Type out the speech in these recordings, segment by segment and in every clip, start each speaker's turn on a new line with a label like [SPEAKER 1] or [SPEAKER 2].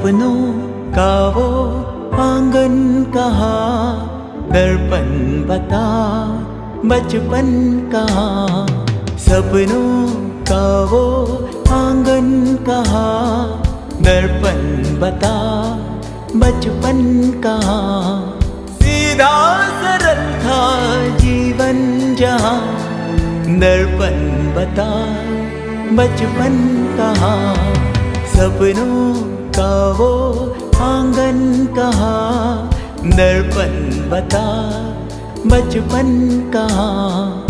[SPEAKER 1] सपनों का वो आंगन कहाँ, दर्पण बता बचपन कहाँ। सपनों का वो आंगन कहाँ, दर्पण बता बचपन कहाँ। सीधा सरल था जीवन जहाँ, दर्पण बता बचपन कहाँ। सपनों का वो आंगन कहाँ, दर्पण बता बचपन कहाँ।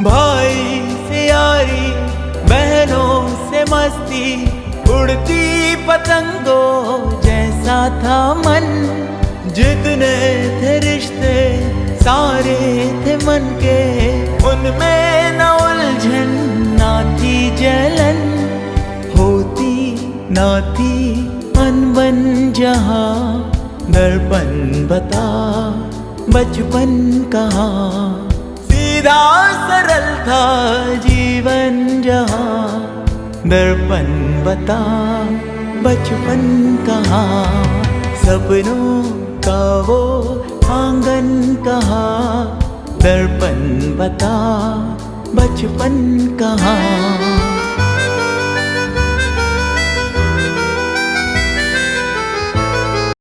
[SPEAKER 1] भाई से यारी, बहनों से मस्ती, उड़ती पतंगों जैसा था मन। जितने थे रिश्ते सारे थे मन के, उनमें न उलझन ना थी जलन। होती ना थी अनबन जहाँ, दर्पण बता बचपन कहाँ। सीधा सरल था जीवन जहाँ, दर्पण बता बचपन कहाँ। सपनों का वो आंगन कहाँ, दर्पण बता बचपन कहाँ।